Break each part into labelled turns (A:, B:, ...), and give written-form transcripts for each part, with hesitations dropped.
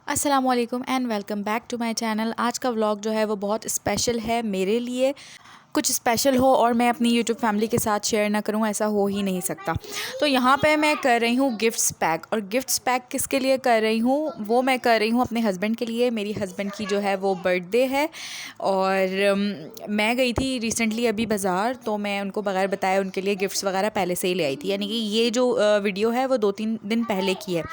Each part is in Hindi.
A: अस्सलामुअलैकुम and welcome back to my channel. आज का व्लॉग जो है वो बहुत स्पेशल है मेरे लिए। कुछ स्पेशल हो और मैं अपनी यूट्यूब फैमिली के साथ शेयर ना करूं, ऐसा हो ही नहीं सकता। तो यहाँ पे मैं कर रही हूँ गिफ्ट्स पैक। और गिफ्ट्स पैक किसके लिए कर रही हूँ, वो मैं कर रही हूँ अपने हस्बैंड के लिए। मेरी हस्बैंड की जो है वो बर्थडे है और मैं गई थी रिसेंटली अभी बाज़ार, तो मैं उनको बगैर बताए उनके लिए गिफ्ट्स वगैरह पहले से ही ले आई थी। यानी कि ये जो वीडियो है वो 2-3 दिन पहले की है।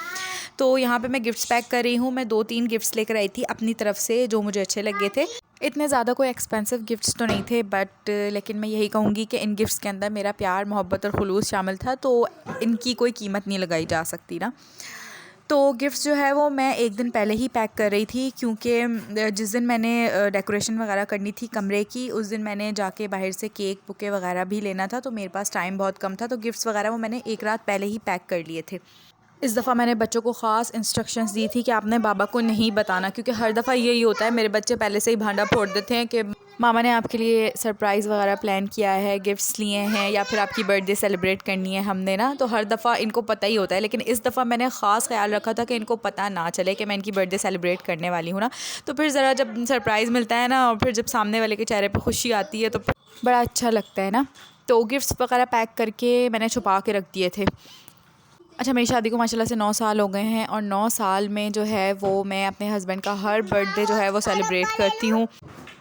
A: तो यहाँ पे मैं गिफ्ट्स पैक कर रही हूँ। मैं 2-3 गिफ्ट्स लेकर आई थी अपनी तरफ से जो मुझे अच्छे लगे थे। इतने ज़्यादा कोई एक्सपेंसिव गिफ्ट्स तो नहीं थे, बट लेकिन मैं यही कहूँगी कि इन गिफ्ट्स के अंदर मेरा प्यार, मोहब्बत और खुलूस शामिल था, तो इनकी कोई कीमत नहीं लगाई जा सकती ना। तो गिफ्ट्स जो है वो मैं एक दिन पहले ही पैक कर रही थी, क्योंकि जिस दिन मैंने डेकोरेशन वगैरह करनी थी कमरे की, उस दिन मैंने जाके बाहर से केक बुके वगैरह भी लेना था, तो मेरे पास टाइम बहुत कम था। तो गिफ्ट्स वगैरह वो मैंने एक रात पहले ही पैक कर लिए थे। इस दफ़ा मैंने बच्चों को ख़ास इंस्ट्रक्शंस दी थी कि आपने बाबा को नहीं बताना, क्योंकि हर दफ़ा यही होता है, मेरे बच्चे पहले से ही भांडा फोड़ देते हैं कि मामा ने आपके लिए सरप्राइज़ वगैरह प्लान किया है, गिफ्ट्स लिए हैं, या फिर आपकी बर्थडे सेलिब्रेट करनी है हमने ना। तो हर दफ़ा इनको पता ही होता है, लेकिन इस दफ़ा मैंने ख़ास ख्याल रखा था कि इनको पता ना चले कि मैं इनकी बर्थडे सेलिब्रेट करने वाली हूँ ना। तो फिर ज़रा जब सरप्राइज़ मिलता है ना, और फिर जब सामने वाले के चेहरे पर खुशी आती है तो बड़ा अच्छा लगता है ना। तो गिफ्ट्स वगैरह पैक करके मैंने छुपा के रख दिए थे। अच्छा, मेरी शादी को माशाल्लाह से 9 साल हो गए हैं, और 9 साल में जो है वो मैं अपने हस्बैंड का हर बर्थडे जो है वो सेलिब्रेट करती हूँ।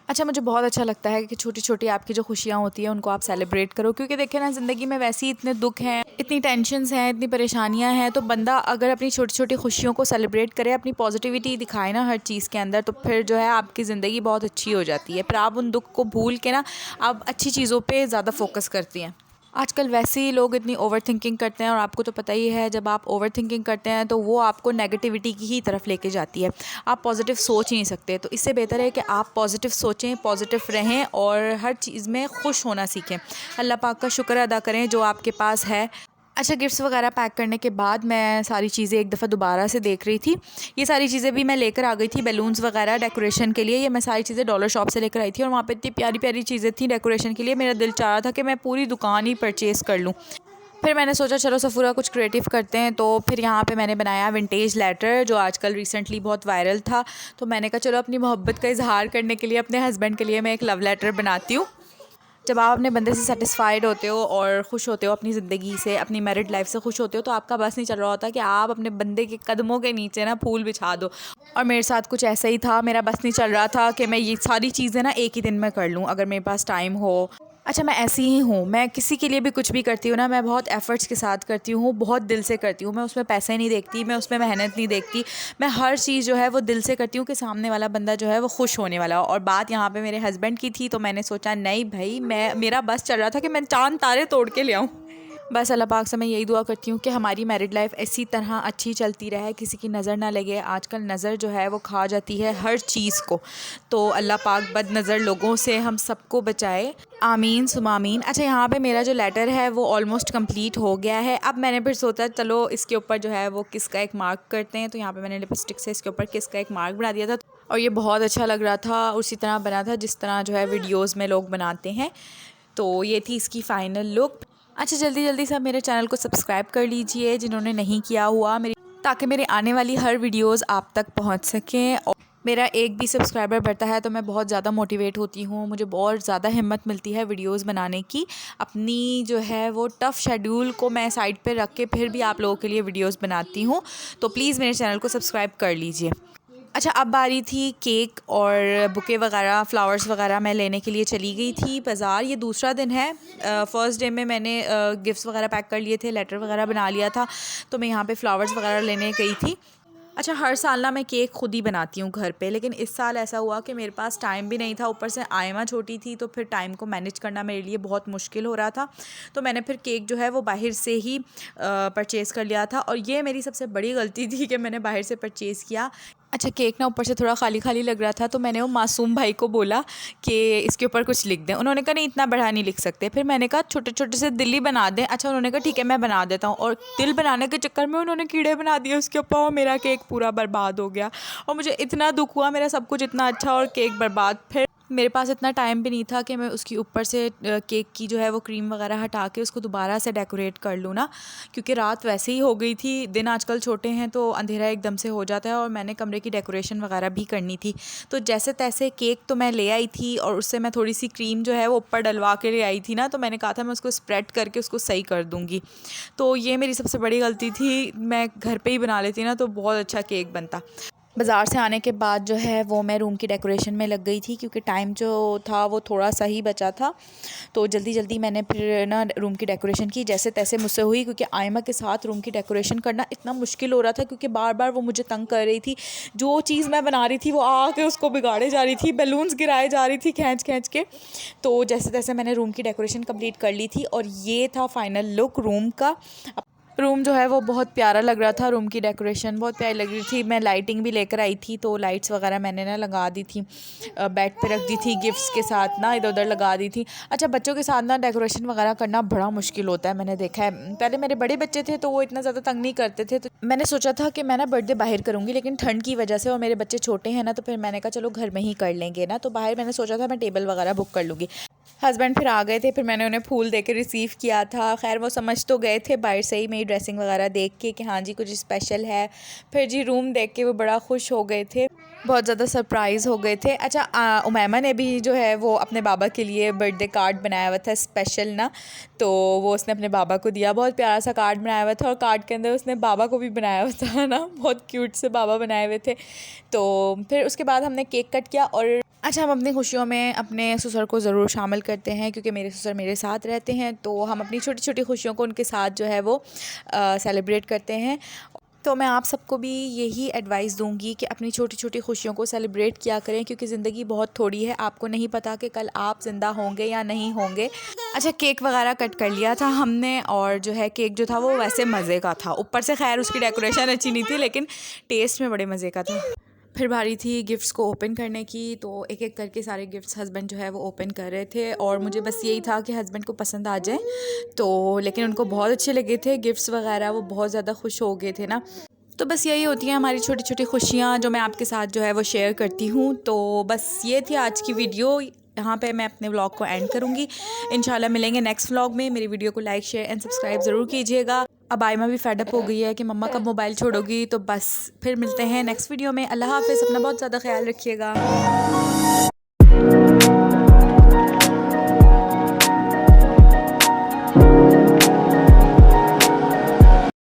A: अच्छा, मुझे बहुत अच्छा लगता है कि छोटी-छोटी आपकी जो खुशियाँ होती हैं उनको आप सेलिब्रेट करो, क्योंकि देखिए ना, ज़िंदगी में वैसे ही इतने दुख हैं, इतनी टेंशन्स हैं, इतनी परेशानियाँ हैं, तो बंदा अगर अपनी छोटी-छोटी खुशियों को सेलिब्रेट करे, अपनी पॉजिटिविटी दिखाए ना हर चीज़ के अंदर, तो फिर जो है आपकी ज़िंदगी बहुत अच्छी हो जाती है। फिर आप उन दुख को भूल के ना, आप अच्छी चीज़ों पे ज़्यादा फोकस करती हैं। आजकल वैसे ही लोग इतनी ओवर थिंकिंग करते हैं, और आपको तो पता ही है, जब आप ओवर थिंकिंग करते हैं तो वो आपको नेगेटिविटी की ही तरफ लेके जाती है। आप पॉजिटिव सोच ही नहीं सकते। तो इससे बेहतर है कि आप पॉजिटिव सोचें, पॉजिटिव रहें, और हर चीज़ में खुश होना सीखें। अल्लाह पाक का शुक्र अदा करें जो आपके पास है। अच्छा, गिफ्ट्स वगैरह पैक करने के बाद मैं सारी चीज़ें एक दफ़ा दोबारा से देख रही थी। ये सारी चीज़ें भी मैं लेकर आ गई थी, बैलून्स वगैरह डेकोरेशन के लिए। ये मैं सारी चीज़ें डॉलर शॉप से लेकर आई थी, और वहाँ पे इतनी प्यारी प्यारी चीज़ें थी डेकोरेशन के लिए, मेरा दिल चाह रहा था कि मैं पूरी दुकान ही परचेज़ कर लूँ। फिर मैंने सोचा चलो सफ़ूरा कुछ क्रिएटिव करते हैं, तो फिर यहाँ पे मैंने बनाया विंटेज लेटर, जो आजकल रिसेंटली बहुत वायरल था। तो मैंने कहा चलो अपनी मोहब्बत का इज़हार करने के लिए अपने हस्बैंड के लिए मैं एक लव लेटर बनाती हूँ। जब आप अपने बंदे से सेटिस्फाइड होते हो और खुश होते हो अपनी ज़िंदगी से, अपनी मैरिड लाइफ से खुश होते हो, तो आपका बस नहीं चल रहा होता कि आप अपने बंदे के कदमों के नीचे ना फूल बिछा दो। और मेरे साथ कुछ ऐसा ही था, मेरा बस नहीं चल रहा था कि मैं ये सारी चीज़ें ना एक ही दिन में कर लूँ, अगर मेरे पास टाइम हो। अच्छा, मैं ऐसी ही हूँ, मैं किसी के लिए भी कुछ भी करती हूँ ना, मैं बहुत एफ़र्ट्स के साथ करती हूँ, बहुत दिल से करती हूँ। मैं उसमें पैसे नहीं देखती, मैं उसमें मेहनत नहीं देखती। मैं हर चीज़ जो है वो दिल से करती हूँ कि सामने वाला बंदा जो है वो खुश होने वाला हो। और बात यहाँ पे मेरे हस्बैंड की थी, तो मैंने सोचा नहीं भाई, मेरा बस चल रहा था कि मैं चाँद तारे तोड़ के ले आऊँ। बस अल्लाह पाक से मैं यही दुआ करती हूँ कि हमारी मैरिड लाइफ इसी तरह अच्छी चलती रहे, किसी की नज़र ना लगे। आजकल नज़र जो है वो खा जाती है हर चीज़ को, तो अल्लाह पाक बदनज़र लोगों से हम सबको बचाए। आमीन सुमा आमीन। अच्छा, यहाँ पे मेरा जो लेटर है वो ऑलमोस्ट कंप्लीट हो गया है। अब मैंने फिर सोचा चलो इसके ऊपर जो है वो किस का एक मार्क करते हैं, तो यहाँ पे मैंने लिपस्टिक से इसके ऊपर किस का एक मार्क बना दिया था, और ये बहुत अच्छा लग रहा था। उसी तरह बना था जिस तरह जो है वीडियोज़ में लोग बनाते हैं। तो ये थी इसकी फ़ाइनल लुक। अच्छा, जल्दी जल्दी सब मेरे चैनल को सब्सक्राइब कर लीजिए जिन्होंने नहीं किया हुआ, ताकि मेरी आने वाली हर वीडियोज़ आप तक पहुँच सकें। और मेरा एक भी सब्सक्राइबर बढ़ता है तो मैं बहुत ज़्यादा मोटिवेट होती हूँ, मुझे बहुत ज़्यादा हिम्मत मिलती है वीडियोज़ बनाने की। अपनी जो है वो टफ़ शेड्यूल को मैं साइड पे रख के फिर भी आप लोगों के लिए वीडियोज़ बनाती हूँ। तो प्लीज़ मेरे चैनल को सब्सक्राइब कर लीजिए। अच्छा, अब बारी थी केक और बुके वगैरह, फ़्लावर्स वगैरह मैं लेने के लिए चली गई थी बाज़ार। ये दूसरा दिन है। फ़र्स्ट डे में मैंने गिफ्ट्स वगैरह पैक कर लिए थे, लेटर वगैरह बना लिया था, तो मैं यहाँ पे फ़्लावर्स वगैरह लेने गई थी। अच्छा, हर साल ना मैं केक खुद ही बनाती हूँ घर पे, लेकिन इस साल ऐसा हुआ कि मेरे पास टाइम भी नहीं था, ऊपर से आयमा छोटी थी, तो फिर टाइम को मैनेज करना मेरे लिए बहुत मुश्किल हो रहा था। तो मैंने फिर केक जो है वो बाहर से ही परचेज़ कर लिया था, और ये मेरी सबसे बड़ी गलती थी कि मैंने बाहर से परचेज़ किया। अच्छा, केक ना ऊपर से थोड़ा खाली खाली लग रहा था, तो मैंने वो मासूम भाई को बोला कि इसके ऊपर कुछ लिख दें। उन्होंने कहा नहीं, इतना बड़ा नहीं लिख सकते। फिर मैंने कहा छोटे छोटे से दिल ही बना दें। अच्छा, उन्होंने कहा ठीक है मैं बना देता हूँ, और दिल बनाने के चक्कर में उन्होंने कीड़े बना दिए उसके ऊपर, और मेरा केक पूरा बर्बाद हो गया। और मुझे इतना दुख हुआ, मेरा सब कुछ इतना अच्छा और केक बर्बाद। फिर मेरे पास इतना टाइम भी नहीं था कि मैं उसकी ऊपर से केक की जो है वो क्रीम वगैरह हटा के उसको दोबारा से डेकोरेट कर लूँ ना, क्योंकि रात वैसे ही हो गई थी। दिन आजकल छोटे हैं तो अंधेरा एकदम से हो जाता है और मैंने कमरे की डेकोरेशन वगैरह भी करनी थी। तो जैसे तैसे केक तो मैं ले आई थी और उससे मैं थोड़ी सी क्रीम जो है वो ऊपर डलवा के ले आई थी ना, तो मैंने कहा था मैं उसको स्प्रेड करके उसको सही कर दूँगी। तो ये मेरी सबसे बड़ी गलती थी, मैं घर पे ही बना लेती ना तो बहुत अच्छा केक बनता। बाज़ार से आने के बाद जो है वो मैं रूम की डेकोरेशन में लग गई थी, क्योंकि टाइम जो था वो थोड़ा सा ही बचा था। तो जल्दी जल्दी मैंने फिर ना रूम की डेकोरेशन की जैसे तैसे मुझसे हुई, क्योंकि आयमा के साथ रूम की डेकोरेशन करना इतना मुश्किल हो रहा था, क्योंकि बार बार वो मुझे तंग कर रही थी। जो चीज़ मैं बना रही थी वो आके उसको बिगाड़े जा रही थी, बैलून्स गिराए जा रही थी खींच खींच के। तो जैसे तैसे मैंने रूम की डेकोरेशन कंप्लीट कर ली थी और ये था फाइनल लुक रूम का। रूम जो है वो बहुत प्यारा लग रहा था, रूम की डेकोरेशन बहुत प्यारी लग रही थी। मैं लाइटिंग भी लेकर आई थी, तो लाइट्स वगैरह मैंने ना लगा दी थी, बेड पे रख दी थी, गिफ्ट्स के साथ ना इधर उधर लगा दी थी। अच्छा, बच्चों के साथ ना डेकोरेशन वगैरह करना बड़ा मुश्किल होता है, मैंने देखा है। पहले मेरे बड़े बच्चे थे तो वो इतना ज़्यादा तंग नहीं करते थे, तो मैंने सोचा था कि मैं ना बर्थडे बाहर करूँगी, लेकिन ठंड की वजह से और मेरे बच्चे छोटे हैं ना, तो फिर मैंने कहा चलो घर में ही कर लेंगे ना। तो बाहर मैंने सोचा था मैं टेबल वगैरह बुक कर लूँगी। हस्बैंड फिर आ गए थे, फिर मैंने उन्हें फूल दे के रिसीव किया था। खैर वो समझ तो गए थे बाहर से ही मेरी ड्रेसिंग वगैरह देख के कि हाँ जी कुछ स्पेशल है। फिर जी रूम देख के वो बड़ा खुश हो गए थे, बहुत ज़्यादा सरप्राइज़ हो गए थे। अच्छा, उमैमा ने भी जो है वो अपने बाबा के लिए बर्थडे कार्ड बनाया हुआ था स्पेशल ना, तो वो उसने अपने बाबा को दिया। बहुत प्यारा सा कार्ड बनाया हुआ था और कार्ड के अंदर उसने बाबा को भी बनाया हुआ था ना, बहुत क्यूट से बाबा बनाए हुए थे। तो फिर उसके बाद हमने केक कट किया और अच्छा, हम अपनी खुशियों में अपने ससुर को ज़रूर शामिल करते हैं, क्योंकि मेरे ससुर मेरे साथ रहते हैं, तो हम अपनी छोटी छोटी खुशियों को उनके साथ जो है वो सेलिब्रेट करते हैं। तो मैं आप सबको भी यही एडवाइस दूंगी कि अपनी छोटी छोटी खुशियों को सेलिब्रेट किया करें, क्योंकि ज़िंदगी बहुत थोड़ी है, आपको नहीं पता कि कल आप ज़िंदा होंगे या नहीं होंगे। अच्छा, केक वगैरह कट कर लिया था हमने और जो है केक जो था वो वैसे मज़े का था। ऊपर से खैर उसकी डेकोरेशन अच्छी नहीं थी, लेकिन टेस्ट में बड़े मज़े का था। फिर बारी थी गिफ्ट्स को ओपन करने की, तो एक एक करके सारे गिफ्ट्स हस्बैंड जो है वो ओपन कर रहे थे और मुझे बस यही था कि हस्बैंड को पसंद आ जाए। तो लेकिन उनको बहुत अच्छे लगे थे गिफ्ट्स वगैरह, वो बहुत ज़्यादा खुश हो गए थे ना। तो बस यही होती हैं हमारी छोटी छोटी खुशियाँ जो मैं आपके साथ जो है वो शेयर करती हूँ। तो बस ये थी आज की वीडियो, यहाँ पे मैं अपने व्लॉग को एंड करूँगी। इंशाल्लाह मिलेंगे नेक्स्ट व्लॉग में। मेरी वीडियो को लाइक शेयर एंड सब्सक्राइब ज़रूर कीजिएगा। अब आयमा भी फेडअप हो गई है कि मम्मा कब मोबाइल छोड़ोगी, तो बस फिर मिलते हैं नेक्स्ट वीडियो में। अल्लाह हाफ़िज़, अपना बहुत ज़्यादा ख्याल रखिएगा।